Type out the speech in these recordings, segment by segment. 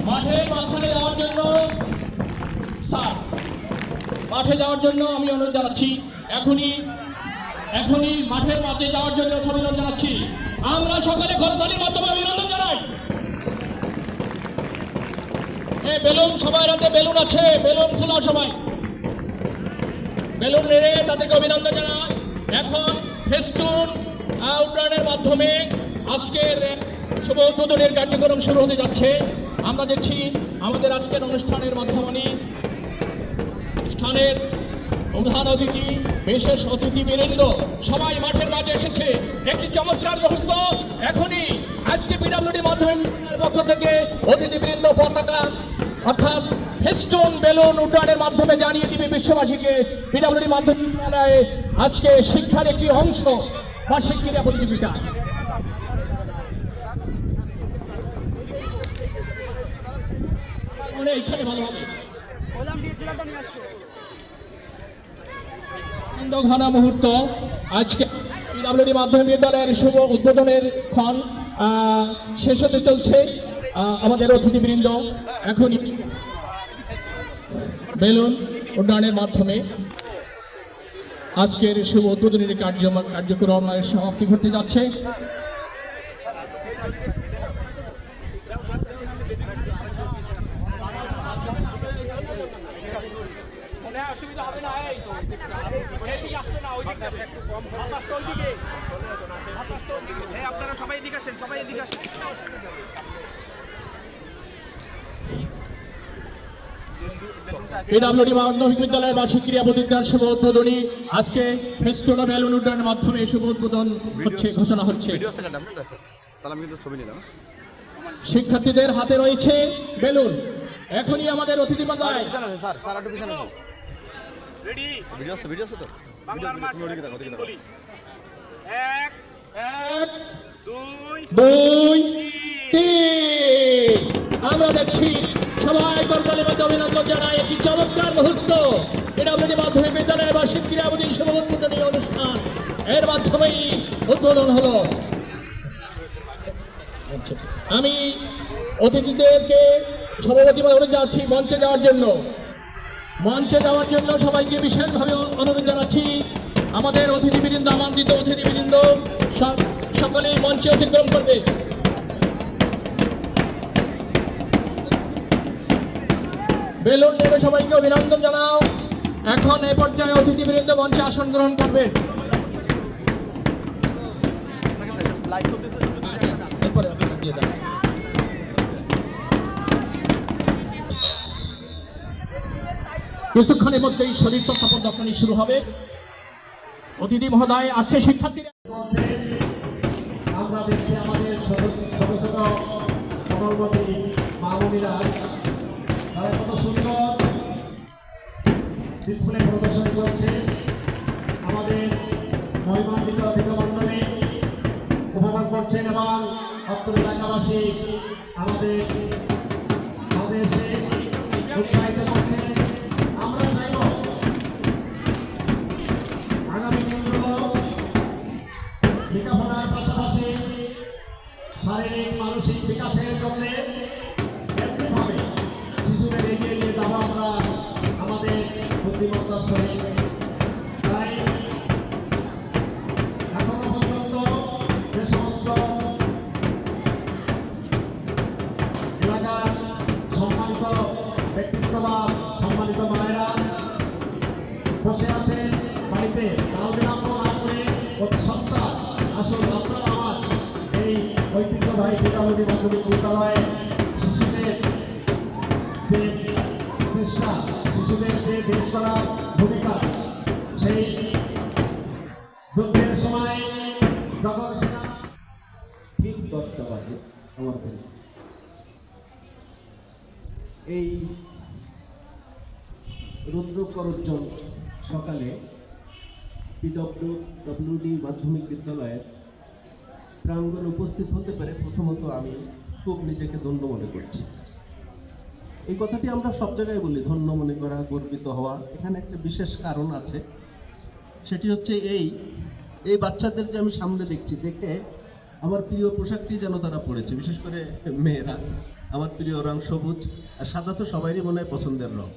মাঠের মাঝখানে যাওয়ার জন্য স্যার মাঠে যাওয়ার জন্য আমি অনুরোধ জানাচ্ছি। এখনই মাঠের মাঝে যাওয়ার জন্য অভিনন্দন জানাচ্ছি। আমরা সকালে করতালির মাধ্যমে অভিনন্দন জানাই। বেলুন সবার হাতে বেলুন আছে, বেলুন ফোলাও সবাই, বেলুন নেড়ে তাদেরকে অভিনন্দন জানাই। এখন ফেস্টুন উড্ডয়নের মাধ্যমে আজকের শুভ উদ্বোধনের কার্যক্রম শুরু হতে যাচ্ছে। আমরা দেখছি আমাদের আজকের অনুষ্ঠানের মাধ্যমে অনুষ্ঠানের প্রধান অতিথি, বিশেষ অতিথিবৃন্দ সবাই মাঠের মাঝে এসেছে। একটি চমৎকার মুহূর্ত। এখনই আজকে পিডব্লিউডি মাধ্যমিক বিদ্যালয়ের পক্ষ থেকে অতিথিবৃন্দ পতাকা অর্থাৎ ফেস্টুন বেলুন উড্ডয়নের মাধ্যমে জানিয়ে দিবে বিশ্ববাসীকে পিডব্লিউডি মাধ্যমিক বিদ্যালয়ে আজকে শিক্ষার একটি অংশ বার্ষিক ক্রীড়া প্রতিযোগিতা। এইখানে ভালো হবে ঘনা মুহূর্ত। আজকে পিডব্লিউডি মাধ্যমিক বিদ্যালয়ের শুভ উদ্বোধনের ক্ষণ শেষ হতে চলছে। আমাদের অতিথিবৃন্দ এখনই বেলুন উড্ডয়নের মাধ্যমে আজকের শুভ উদ্বোধনের কার্যক্রমের সমাপ্তি ঘটতে যাচ্ছে। আপনারা সবাই এদিকে আসেন, সবাই এদিকে আসেন। পিডব্লিউডি মাধ্যমিক বিদ্যালয়ের বার্ষিক ক্রীড়া প্রতিযোগিতার শুভ উদ্বোধনী আজকে ফেস্টুন বেলুন উড্ডয়নের মাধ্যমে শুভ উদ্বোধন হচ্ছে, ঘোষণা হচ্ছে। শিক্ষার্থীদের হাতে রয়েছে বেলুন। এখনই আমাদের অতিথি মহোদয় আমরা দেখছি সবাই করতালি মধ্যে অভিনন্দন জানায়। একটি চমৎকার মুহূর্ত। পিডব্লিউডি মাধ্যমিক বিদ্যালয়ের বার্ষিক ক্রীড়া প্রতিযোগিতার শুভ উদ্বোধনী অনুষ্ঠান এর মাধ্যমেই উদ্বোধন হলো। আমি অতিথিদেরকে সভাপতিভাবে অনুরোধ জানাচ্ছি মঞ্চে যাওয়ার জন্য সবাইকে বিশেষভাবে অনুরোধ জানাচ্ছি। আমাদের অতিথিবৃন্দ, আমন্ত্রিত অতিথিবৃন্দ সকলেই মঞ্চে অতিক্রম করবে। বেলুন নেবে সবাইকে অভিনন্দন জানাও। এখন এই পর্যায়ে অতিথিবৃন্দ মঞ্চে আসন গ্রহণ করবে। কিছুক্ষণের মধ্যেই শরীর চর্চা প্রদর্শনী শুরু হবে। অতিথি মহোদয় আছে শিক্ষার্থীরা। আমরা দেখছি আমাদের ছোট ছোট কমলমতি মামুনিরা তারা কত সুন্দর ডিসপ্লে প্রদর্শনী করছে। আমাদের মহিমান্বিত বিদ্যামণ্ডলী উপভোগ করছেন এবং অত্র এলাকাবাসী আমাদের উৎসাহিত করছেন। আমরা চাইব আগামী দিনগুলো লেখাপড়ার পাশাপাশি শারীরিক মানসিক বিকাশের জন্য এমনিভাবে শিশুদের এগিয়ে নিয়ে যাব আমরা আমাদের বুদ্ধিমত্তার সহিত। তাই এখনো পর্যন্ত যে সমস্ত এলাকার সম্মানিত ব্যক্তিত্ব বা সম্মানিত মায়েরা বসে আছেন বাড়িতে, কাল বিলম্ব না করে অতি সত্তা আসুন আপনারা আমার এই ঐতিহ্যবাহী পিডব্লিউডি মাধ্যমিক বিদ্যালয়ে শিশুদের যে চেষ্টা, শিশুদের যে দেশ করার ভূমিকা, সেই যুদ্ধের সময় ঠিক 10টা বাজে আমার এই রুদ্রকরোজ্জ্বল সকালে পিডব্লিউডি মাধ্যমিক বিদ্যালয়ের প্রাঙ্গণে উপস্থিত হতে পারে প্রথমত আমি খুব নিজেকে ধন্য মনে করছি। এই কথাটি আমরা সব জায়গায় বলি, ধন্য মনে করা, গর্বিত হওয়া। এখানে একটা বিশেষ কারণ আছে, সেটি হচ্ছে এই বাচ্চাদের যে আমি সামনে দেখছি, দেখে আমার প্রিয় পোশাকটি যেন তারা পরেছে, বিশেষ করে মেয়েরা। আমার প্রিয় রং সবুজ, আর সাদা তো সবারই মনে হয় পছন্দের রং।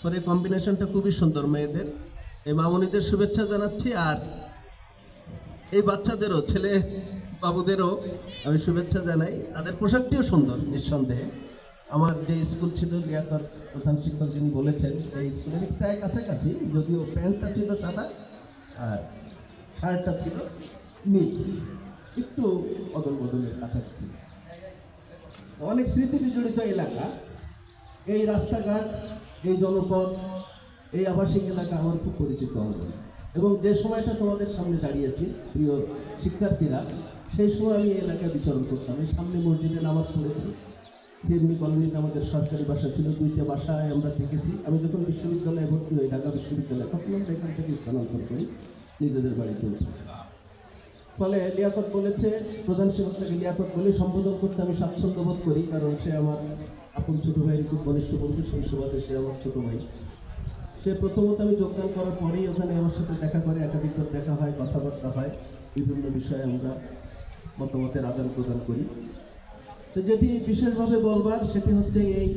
পরে কম্বিনেশনটা খুবই সুন্দর মেয়েদের। এই মামনিদের শুভেচ্ছা জানাচ্ছি, আর এই বাচ্চাদেরও, ছেলে বাবুদেরও আমি শুভেচ্ছা জানাই। তাদের পোশাকটিও সুন্দর নিঃসন্দেহে। আমার যে স্কুল ছিল, লিয়াকত প্রধান শিক্ষক যিনি বলেছেন, সেই স্কুলের প্রায় কাছাকাছি, যদিও প্যান্টটা ছিল সাদা আর শার্টটা ছিল নীল, একটু অদল বদলের কাছাকাছি। অনেক স্মৃতি বিজড়িত এলাকা, এই রাস্তাঘাট, এই জনপদ, এই আবাসিক এলাকা আমার খুব পরিচিত অঙ্গন। এবং যে সময়টা তোমাদের সামনে দাঁড়িয়েছি প্রিয় শিক্ষার্থীরা, সেই সময় আমি এই এলাকায় বিচরণ করতাম। এই সামনে মসজিদে নামাজ পড়েছি, সিএমনি কলোনিতে আমাদের সরকারি বাসা ছিল, 2টা বাসায় আমরা থেকেছি। আমি যখন বিশ্ববিদ্যালয়ে ভর্তি হই, ঢাকা বিশ্ববিদ্যালয়ে, তখন আমরা এখান থেকে স্থানান্তর করি নিজেদের বাড়িতে উঠে। ফলে লিয়াকত বলেছে, প্রধান শিক্ষককে লিয়াকত বলে সম্বোধন করতে আমি স্বাচ্ছন্দ্য বোধ করি, কারণ সে আমার আপন ছোট ভাইয়ের খুব ঘনিষ্ঠ বন্ধু, সেই সুবাদে সে আমার ছোট ভাই। সে প্রথমত আমি যোগদান করার পরেই ওখানে আমার সাথে দেখা করে, একাধিকবার দেখা হয়, কথাবার্তা হয়, বিভিন্ন বিষয়ে আমরা মতামতের আদান প্রদান করি। তো যেটি বিশেষভাবে বলবার সেটি হচ্ছে এই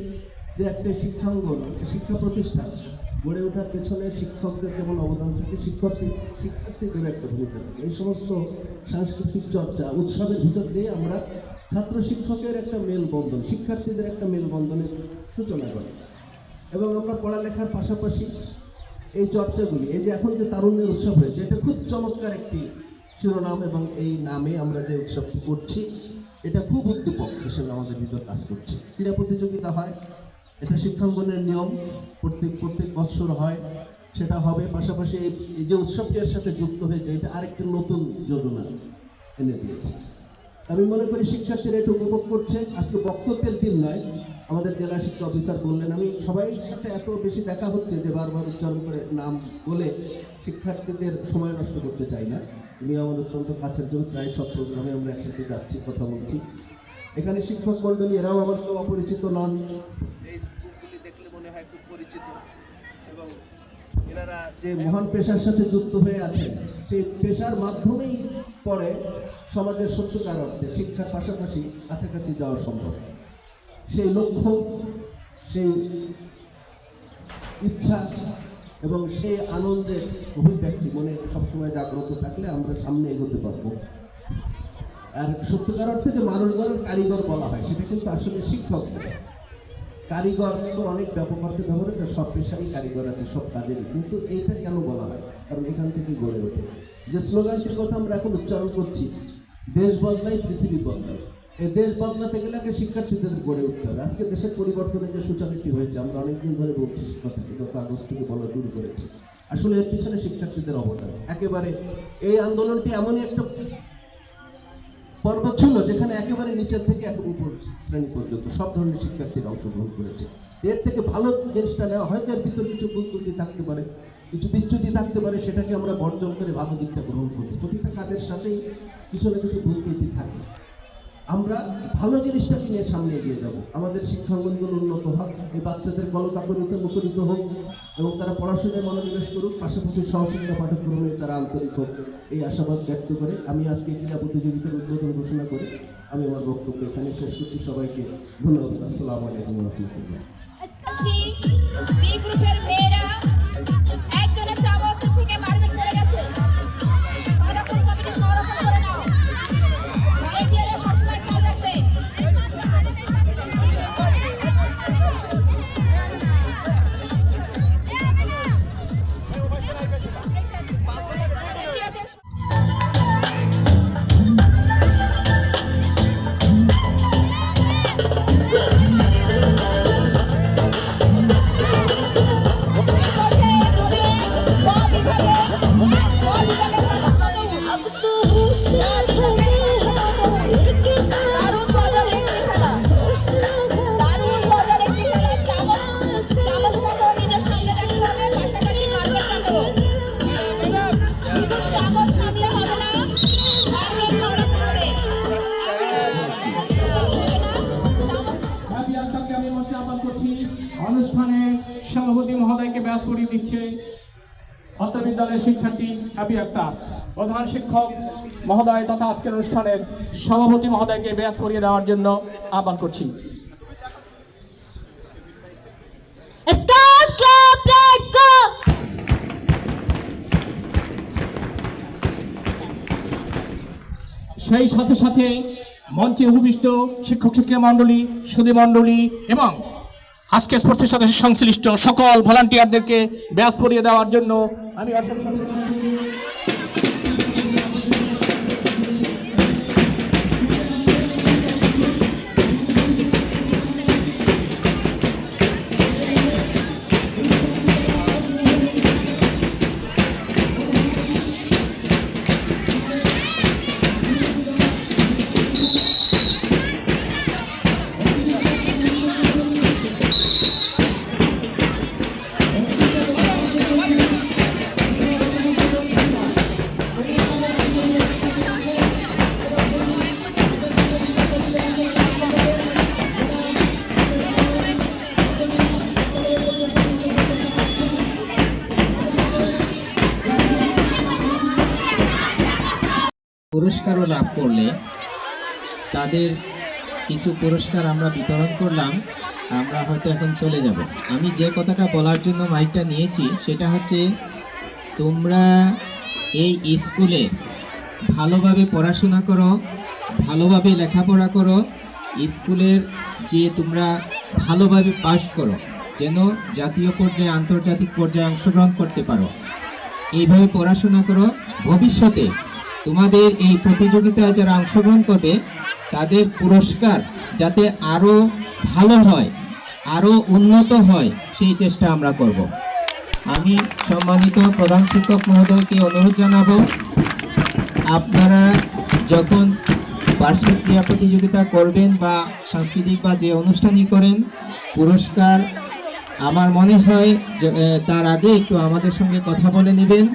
যে একটা শিক্ষাঙ্গন, একটা শিক্ষা প্রতিষ্ঠান গড়ে ওঠার পেছনে শিক্ষকদের যেমন অবদান থাকে, শিক্ষার্থীদের একটা ভূমিকা থাকে। এই সমস্ত সাংস্কৃতিক চর্চা, উৎসবের ভিতর দিয়ে আমরা ছাত্র শিক্ষকের একটা মেলবন্ধন, শিক্ষার্থীদের একটা মেলবন্ধনের সূচনা করি। এবং আমরা পড়ালেখার পাশাপাশি এই চর্চাগুলি, এই যে এখন যে তারুণ্যের উৎসব হয়েছে, এটা খুব চমৎকার একটি শিরোনাম, এবং এই নামে আমরা যে উৎসবটি করছি এটা খুব উদ্দীপক হিসেবে আমাদের ভিতর কাজ করছে। ক্রীড়া প্রতিযোগিতা হয়, এটা শিক্ষাঙ্গনের নিয়ম, প্রত্যেক বৎসর হয়, সেটা হবে। পাশাপাশি এই যে উৎসবটি এর সাথে যুক্ত হয়েছে, এটা আরেকটি নতুন যোজনা এনে দিয়েছে। আমি মনে করি শিক্ষার্থীরা এটা উপভোগ করছে। আজকে বক্তব্যের দিন নয়, আমাদের জেলা শিক্ষা অফিসার বললেন, আমি সবাই সাথে এত বেশি দেখা হচ্ছে যে বারবার উচ্চারণ করে নাম বলে শিক্ষার্থীদের সময় নষ্ট করতে চাই না। উনি আমার অত্যন্ত কাছের জন্য, প্রায় সব প্রোগ্রামে আমরা একসাথে যাচ্ছি, কথা বলছি। এখানে শিক্ষক মণ্ডলী, এরাও আমার কেউ অপরিচিত নন, এই গ্রুপগুলি দেখলে মনে হয় খুব পরিচিত। এবং এনারা যে মহান পেশার সাথে যুক্ত হয়ে আছেন, সেই পেশার মাধ্যমেই পরে সমাজের সত্যিকার অর্থে শিক্ষার পাশাপাশি কাছাকাছি যাওয়া সম্ভব। সেই লক্ষ্য, সেই ইচ্ছা এবং সেই আনন্দের অভিব্যক্তি মনে সবসময় জাগ্রত থাকলে আমরা সামনে এগোতে পারবো। আর সত্যিকার অর্থে যে মানুষ গড়ের কারিগর বলা হয়, সেটা কিন্তু আসলে শিক্ষক নয়। কারিগর তো অনেক ব্যাপক অর্থে ব্যবহার করে, সব পেশারই কারিগর আছে, সব কাজেরই। কিন্তু এইটা কেন বলা হয়? কারণ এখান থেকে গড়ে ওঠে যে স্লোগানটির কথা আমরা এখন উচ্চারণ করছি, দেশ বদলায় পৃথিবী বদলায়। এই দেশ বদলাতে গেলে আগে শিক্ষার্থীদের গড়ে উঠতে হবে। আজকে দেশের পরিবর্তনের যে সূচনাটি হয়েছে, আমরা অনেকদিন ধরে বলছি কথাটি, গত আগস্ট থেকে বলা শুরু করেছি। আসলে এর পিছনে শিক্ষার্থীদের অবদান একেবারে। এই আন্দোলনটি এমনই একটা পর্ব ছিল যেখানে একেবারে নিচের থেকে এক উপর শ্রেণী পর্যন্ত সব ধরনের শিক্ষার্থীরা অংশগ্রহণ করেছে। এর থেকে ভালো জিনিসটা নেওয়া, হয়তো এর ভিতর কিছু ভুল ত্রুটি থাকতে পারে, কিছু বিচ্যুতি থাকতে পারে, সেটাকে আমরা বর্জন করে ভালো দিকটা গ্রহণ করছি। প্রতিটা কাজের সাথেই কিছু না কিছু ভুল ত্রুটি থাকে। আমরা ভালো জিনিসটাকে নিয়ে সামনে এগিয়ে যাব। আমাদের শিক্ষাঙ্গনগুলো উন্নত হোক, এই বাচ্চাদের কলকাকলিতে মুখরিত হোক এবং তারা পড়াশোনায় মনোনিবেশ করুক, পাশাপাশি সহশিক্ষা পাঠ্যক্রমে তারা আন্তরিক হোক, এই আশাবাদ ব্যক্ত করে আমি আজকে ক্রীড়া প্রতিযোগিতার উদ্বোধন ঘোষণা করে আমি আমার বক্তব্য এখানে শেষ করছি। সবাইকে ধন্যবাদ। আসসালামু আলাইকুম ওয়া রাহমাতুল্লাহ। বি গ্রুপের মেয়েরা একজনের চামচ থেকে মারপিট করে গেছে। সংরক্ষণ কমিটি সংরক্ষণ করে নাও। ভলান্টিয়াররা সবসময় খেয়াল রাখবে। অনুষ্ঠানে সভাপতি মহোদয়কে ব্যাস করে দিচ্ছে অত্র বিদ্যালয়ের শিক্ষার্থী হ্যাপি আক্তার। প্রধান শিক্ষক মহোদয় তথা আজকের অনুষ্ঠানের সভাপতি মহোদয়কে ব্যাস করিয়ে দেওয়ার জন্য আহ্বান করছি। Start clap, let's go! সেই সাথে সাথে মঞ্চে উপবিষ্ট শিক্ষক শিক্ষিকা মণ্ডলী, সুধী মণ্ডলী এবং আজকে স্পোর্টসের সাথে সংশ্লিষ্ট সকল ভলান্টিয়ারদেরকে ব্যাস পরিয়ে দেওয়ার জন্য আমি অসংখ্য পুরস্কারও লাভ করলে তাদের কিছু পুরস্কার আমরা বিতরণ করলাম, আমরা হয়তো এখন চলে যাব। আমি যে কথাটা বলার জন্য মাইকটা নিয়েছি সেটা হচ্ছে, তোমরা এই স্কুলে ভালোভাবে পড়াশোনা করো, ভালোভাবে লেখাপড়া করো, স্কুলের যে তোমরা ভালোভাবে পাস করো, যেন জাতীয় পর্যায়ে আন্তর্জাতিক পর্যায়ে অংশগ্রহণ করতে পারো। এইভাবে পড়াশোনা করো। ভবিষ্যতে তোমাদের এই প্রতিযোগিতায় যারা অংশগ্রহণ করবে তাদের পুরস্কার যাতে আরও ভালো হয়, আরও উন্নত হয়, সেই চেষ্টা আমরা করব। আমি সম্মানিত প্রধান শিক্ষক মহোদয়কে অনুরোধ জানাবো, আপনারা যখন বার্ষিক ক্রীড়া প্রতিযোগিতা করবেন বা সাংস্কৃতিক বা যে অনুষ্ঠানই করেন, পুরস্কার আমার মনে হয় তার আগে একটু আমাদের সঙ্গে কথা বলে নেবেন।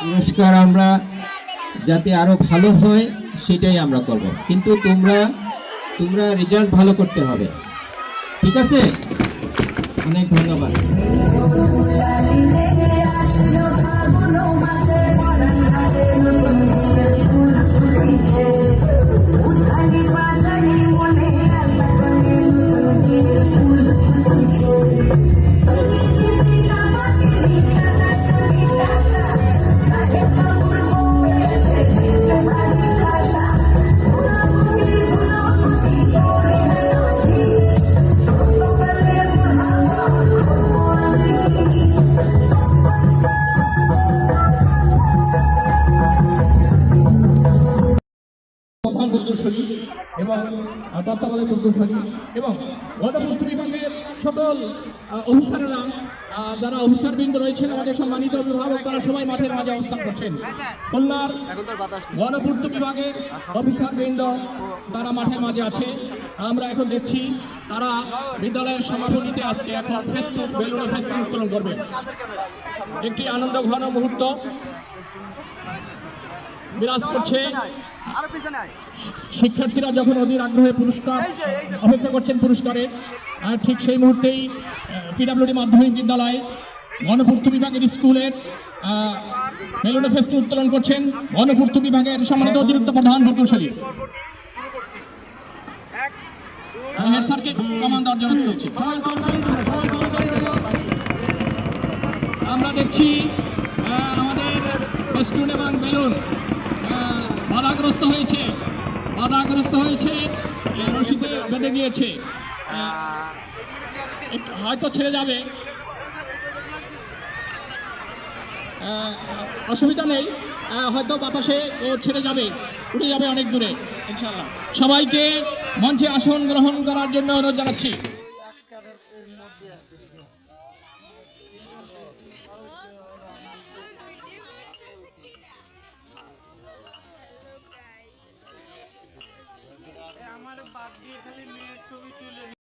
পুরস্কার আমরা যাতে আরো ভালো হয় সেটাই আমরা করব, কিন্তু তোমরা রেজাল্ট ভালো করতে হবে, ঠিক আছে? অনেক ধন্যবাদ। প্রধান উদ্যোগ সচিব এবং তত্ত্বাবধায়ক উদ্যোগ সচিব এবং গণপূর্ত বিভাগের সকল অফিসাররা, যারা অফিসারবৃন্দ রয়েছেন, আমাদের সম্মানিত অভিভাবক, তারা সবাই মাঠের মাঝে অবস্থান করছেন। খুলনার গণপূর্ত বিভাগের অফিসারবৃন্দ তারা মাঠের মাঝে আছে। আমরা এখন দেখছি তারা বিদ্যালয়ের সমাপনীতে আজকে এখন ফেসবুক বেলুনে ফেসবুক উত্তোলন করবে। একটি আনন্দ ঘন মুহূর্ত বিরাজ করছে। শিক্ষার্থীরা যখন অধীর আগ্রহে পুরস্কার অপেক্ষা করছেন পুরস্কারে, ঠিক সেই মুহূর্তেই পিডব্লিউডি মাধ্যমিক বিদ্যালয় গণপূর্ত বিভাগের স্কুলের বেলুনে ফেস্ট উত্তোলন করছেন গণপূর্ত বিভাগের সম্মানিত অতিরিক্ত প্রধান প্রকৌশলী। স্যারকে কমান্ড অর্জন করছি। আমরা দেখছি আমাদের ফেস্টুন এবং বেলুন বাধাগ্রস্ত হয়েছে, রশিদে বেঁধে গিয়েছে, হয়তো ছেড়ে যাবে, অসুবিধা নেই, হয়তো বাতাসে ও ছেড়ে যাবে, উড়ে যাবে অনেক দূরে ইনশাআল্লাহ। সবাইকে মঞ্চে আসন গ্রহণ করার জন্য অনুরোধ জানাচ্ছি। আমার বাদ দিয়ে খালি মেয়ের ছবি তুলে